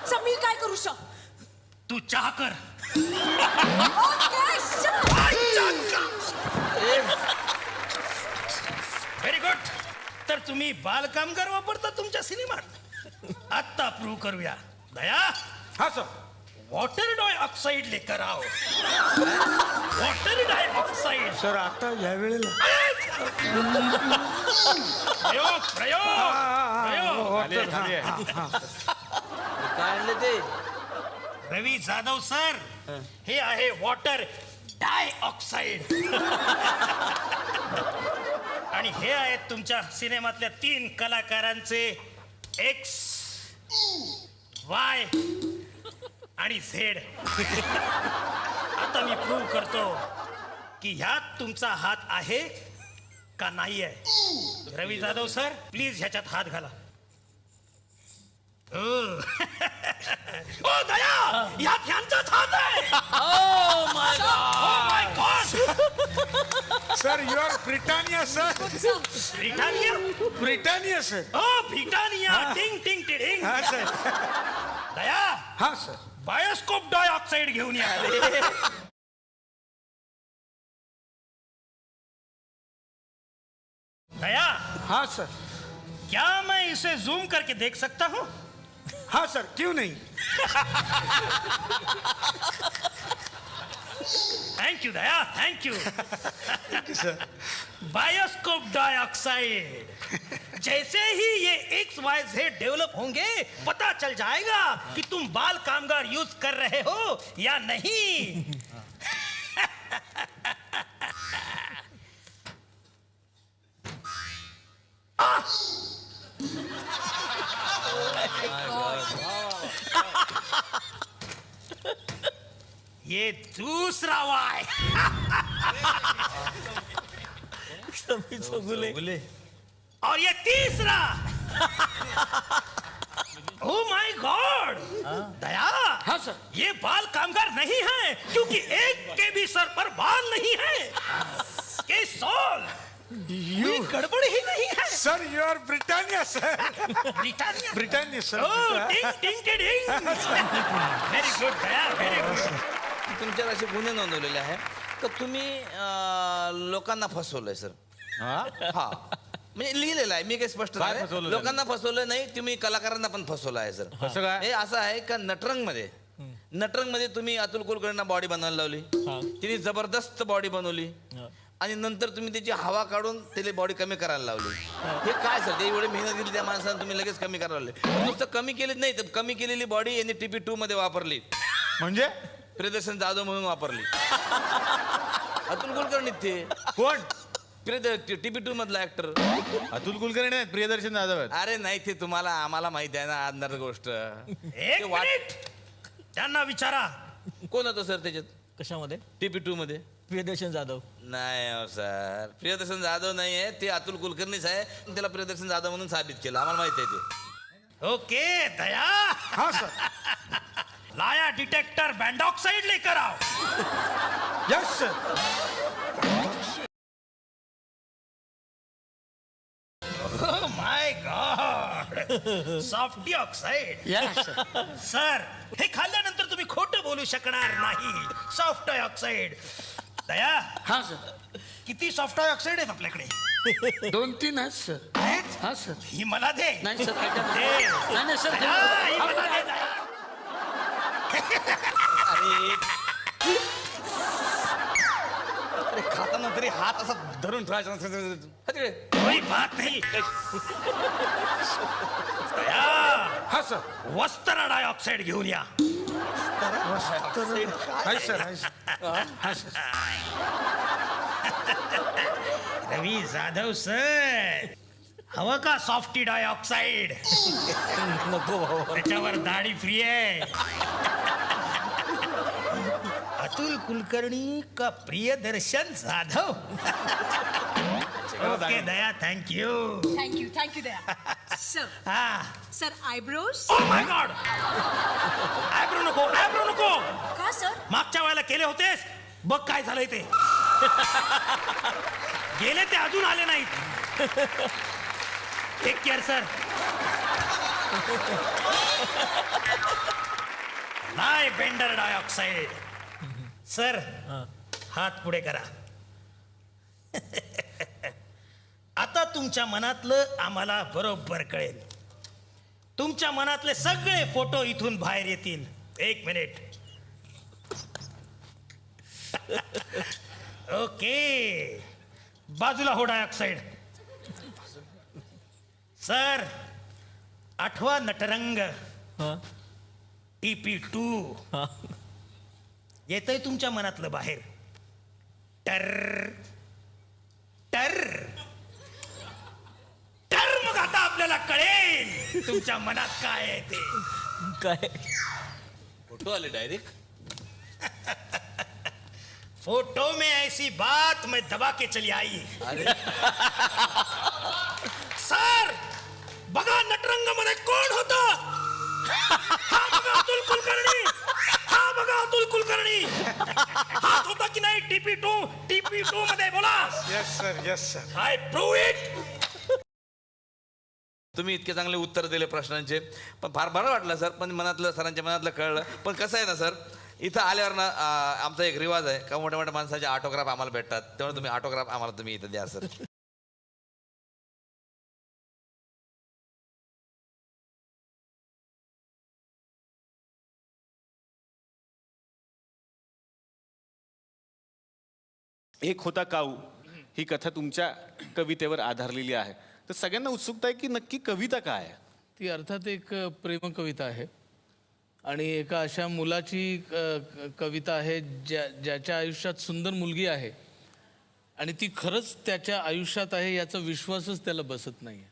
Sir मी काय करू sir? तू चहा कर. Okay sir. Very good. तर तुम्ही बालकामगार वापरता तुमच्या सिनेमात. आत्ता प्रूव्ह करूया. दया. हा सर. वॉटर डायऑक्साइड लेकर आओ. Water dioxide. सर आता या वेळेला प्रयोग प्रयोग प्रयोग. काय आणले ते? रवी जाधव सर, हे आहे वॉटर डायऑक्साइड. आणि हे आहेत तुमच्या सिनेमातल्या 3 कलाकारांचे एक्स, वाय आणि झेड. आता मी प्रूव्ह करतो की ह्यात तुमचा हात आहे का नाही आहे. रवी जाधव सर, प्लीज ह्याच्यात हात घाला. ओ दया, ह्यात ह्यांचाच हात आहे. Oh my God. Oh my God. Sir you are Britannia sir. Britannia. Britannia sir. Oh Britannia. टिंग टिंग टिडिंग. हा सर. दया. हा सर. बायोस्कोप डायऑक्साइड घेऊन या. दया. हा सर. क्या मैं इसे जूम करके देख सकता हूँ? हाँ सर, क्यों नहीं. Thank you Daya, thank you. Sir bioscope dioxide. जैसे ही ये XYZ डेवलप होंगे पता चल जाएगा कि तुम बाल कामगार यूज कर रहे हो या नहीं. ये दूसरा वाय. गुले. और ये तीसरा. Oh my God. दया. हाँ सर. ये बाल कामगार नहीं है क्योंकि एक के भी सर पर बाल नहीं है. ये सॉल यू गड़बड़ ही नहीं है. Sir you are Britannia sir. Britannia. Britannia sir. Oh टिंग टिंग टिडिंग. Very good Daya, very good. तुमच्यावर असे गुन्हे नोंदवलेले आहे तर तुम्ही लोकांना फसवलंय सर. हा म्हणजे लिहिलेलं आहे. मी काही स्पष्ट काय नाही. फसवलं लोकांना फसवलं नाही, तुम्ही कलाकारांना पण फसवलं आहे सर. कसं काय? हे असं आहे का नटरंग मध्ये तुम्ही अतुल कुलकर्णींना बॉडी बनवायला लावली. तिने जबरदस्त बॉडी बनवली आणि नंतर तुम्ही त्याची हवा काढून त्याला बॉडी कमी करायला लावली. हे काय सर, ते एवढी मेहनत दिली त्या माणसाने, तुम्ही लगेच कमी करायला लावले. नुसतं कमी केलीच नाही तर कमी केलेली बॉडी यांनी TP2 मध्ये वापरली. म्हणजे प्रियदर्शन जाधव म्हणून वापरली. अतुल कुलकर्णी ते कोण? TP2 मधला ऍक्टर. अतुल कुलकर्णी आहेत, प्रियदर्शन जाधव आहेत. अरे नाही, ते तुम्हाला आम्हाला माहिती आहे ना अंधार गोष्ट. एक मिनिट. त्यांना विचारा. कोण होतं सर त्याच्यात कशामध्ये? TP2 मध्ये? प्रियदर्शन जाधव. नाही हो सर, प्रियदर्शन जाधव नाही आहे ते, अतुल कुलकर्णीच आहे. त्याला प्रियदर्शन जाधव म्हणून साबित केलं, आम्हाला माहिती आहे ते. ओके दया. हाँ सर. लाया डिटेक्टर बैंडॉक्साइड लेकर आओ. Yes sir. Oh my God. Soft dioxide. Yes sir. Sir, हे खाल्ल्यानंतर तुम्ही खोटं बोलू शकणार नाही. Soft dioxide. दया. हाँ सर. किती सॉफ्ट डायऑक्साइड आहेत आपल्याकडे? 2-3 आहेत सर. आहेत? हाँ सर. ही मला दे. नाही सर. दे. नाही सर. दया, ही मला दे, दया. अरे खाताना तरी हात असा धरून ठेवायचा. कोई बात नहीं. दया. हाँ सर. वस्त्र डायऑक्साइड घेऊन या. Hi sir. Hi sir. हाँ सर. रवी जाधव सर, हवं का सॉफ्टी डायऑक्साइड? नको बाबा. त्याच्यावर दाढी फ्री आहे. अतुल कुलकर्णी का Priyadarshan Jadhav. Okay Daya, thank you. Thank you Daya. Sir हा. Sir eyebrows. Oh my God. Eyebrow नको, आयब्रो नको. का सर? मागच्या वेळेला केले होतेस, बघ काय झालंय ते. गेले ते अजून आले नाहीत. Take care sir. नाही बेंडर डायऑक्साइड. सर हात पुढे करा. आता तुमच्या मनातलं आम्हाला बरोबर कळेल. तुमच्या मनातले सगळे फोटो इथून बाहेर येतील. एक मिनिट. ओके, बाजूला हो डायऑक्साइड. सर आठवा नटरंग TP2 येतंय तुमच्या मनातलं बाहेर. टर टर टर. मग आता आपल्याला कळेल तुमच्या मनात काय आहे ते. काय फोटो आले डायरेक्ट. फोटो में ऐसी बात मैं दबा के चली आई. सर बघा नटरंग मध्ये कोण होतं. हा बघा अतुल कुलकर्णी. हा बघा अतुल कुलकर्णी. हात होता की नाही TP2 मध्ये बोला. Yes sir, yes sir. I prove it. तुम्ही इतके चांगले उत्तर दिले प्रश्नांचे, पण फार बरं वाटलं सर. पण मनातलं, सरांच्या मनातलं कळलं. पण कसं आहे ना सर, इथं आल्यावर ना आमचा एक रिवाज आहे का मोठ्या मोठ्या माणसाचे ऑटोग्राफ आम्हाला भेटतात. तेव्हा तुम्ही ऑटोग्राफ आम्हाला तुम्ही इथं द्या सर. एक होता काऊ ही कथा तुमच्या कवितेवर आधारलेली आहे. तर सगळ्यांना उत्सुकता आहे की नक्की कविता काय आहे. ती अर्थात एक प्रेम कविता आहे आणि एका अशा मुलाची कविता आहे ज्याच्या आयुष्यात सुंदर मुलगी आहे आणि ती खरंच त्याच्या आयुष्यात आहे याचा विश्वासच त्याला बसत नाही.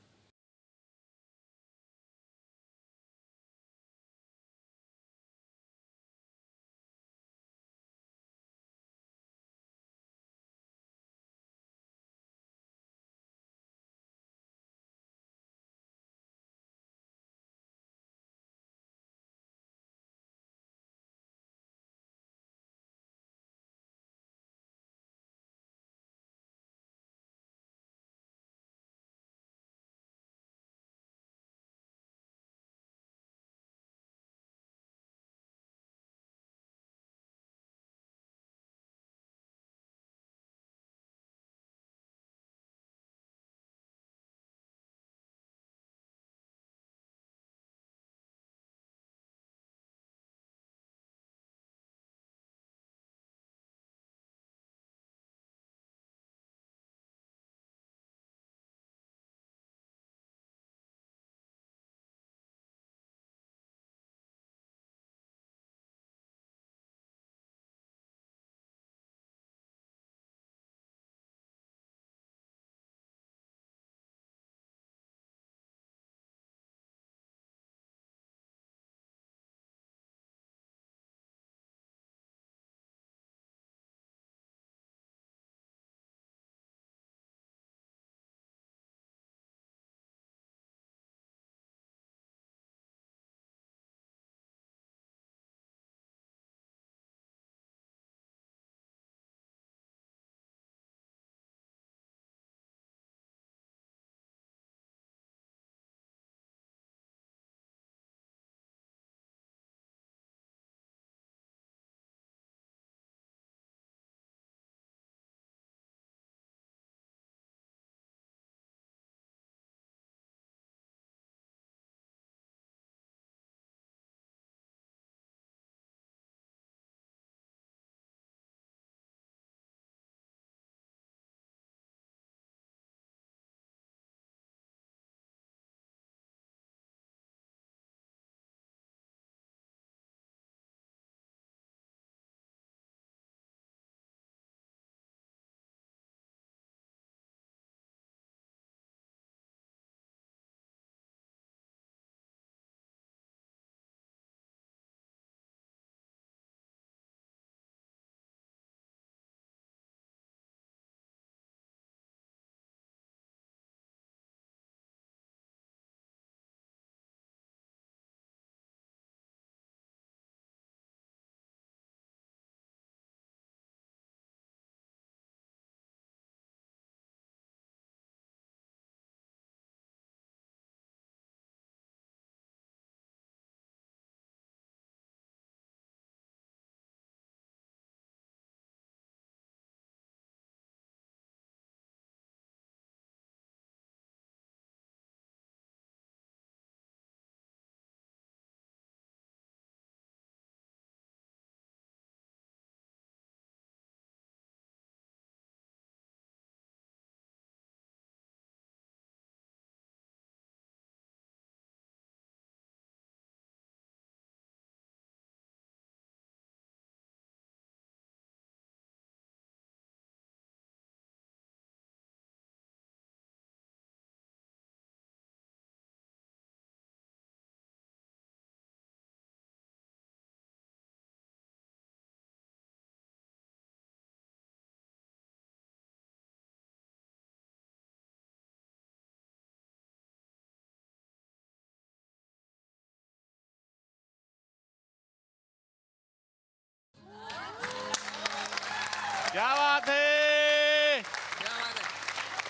क्या बात है.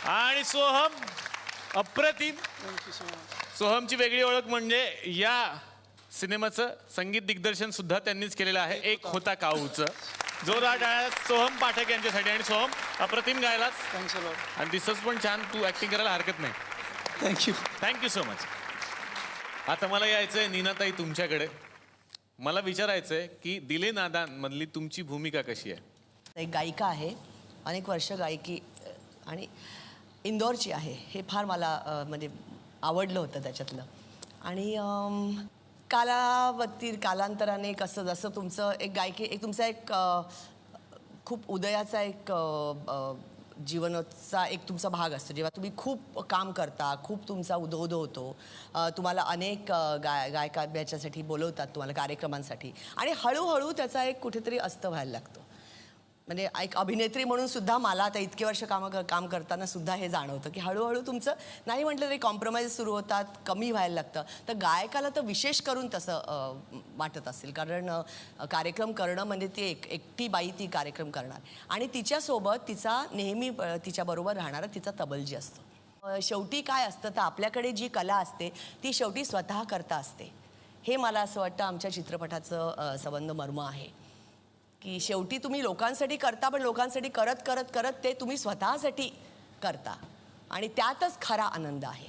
आणि सोहम अप्रतिम. सोहमची वेगळी ओळख म्हणजे या सिनेमाचं संगीत दिग्दर्शन सुद्धा त्यांनीच केलेलं आहे, एक होता काऊचं. जोरदार टाळ्या सोहम पाठक यांच्यासाठी. आणि सोहम अप्रतिम गायलास आणि दिसत पण छान, तू ऍक्टिंग करायला हरकत नाही. Thank you so much. आता मला यायचंय नीनाताई तुमच्याकडे. मला विचारायचंय की दिले नादान मधली तुमची भूमिका कशी आहे? एक गायिका आहे, अनेक वर्ष गायकी आणि इंदोरची आहे. हे फार मला म्हणजे आवडलं होतं त्याच्यातलं. आणि कालांतराने कसं जसं तुमचं एक गायकी एक तुमचा एक खूप उदयाचा एक जीवनाचा एक तुमचा भाग असतो. जेव्हा तुम्ही खूप काम करता, खूप तुमचा उदो होतो, तुम्हाला अनेक गायका याच्यासाठी बोलवतात तुम्हाला कार्यक्रमांसाठी, आणि हळूहळू त्याचा एक कुठेतरी अस्त व्हायला लागतो. म्हणजे एक अभिनेत्री म्हणून सुद्धा मला आता इतके वर्ष काम करताना सुद्धा हे जाणवतं की हळूहळू तुमचं नाही म्हटलं तरी कॉम्प्रोमाइज सुरू होतात, कमी व्हायला लागतं. तर गायकाला तर विशेष करून तसं वाटत असेल, कारण कार्यक्रम करणं म्हणजे ती एकटी बाई ती कार्यक्रम करणार आणि तिच्यासोबत तिचा नेहमी तिच्याबरोबर राहणारा तिचा तबलजी असतो. शेवटी काय असतं तर आपल्याकडे जी कला असते ती शेवटी स्वतः करता असते. हे मला असं वाटतं आमच्या चित्रपटाचं संबंध मर्म आहे की शेवटी तुम्ही लोकांसाठी करता, पण लोकांसाठी करत करत करत ते तुम्ही स्वतःसाठी करता आणि त्यातच खरा आनंद आहे.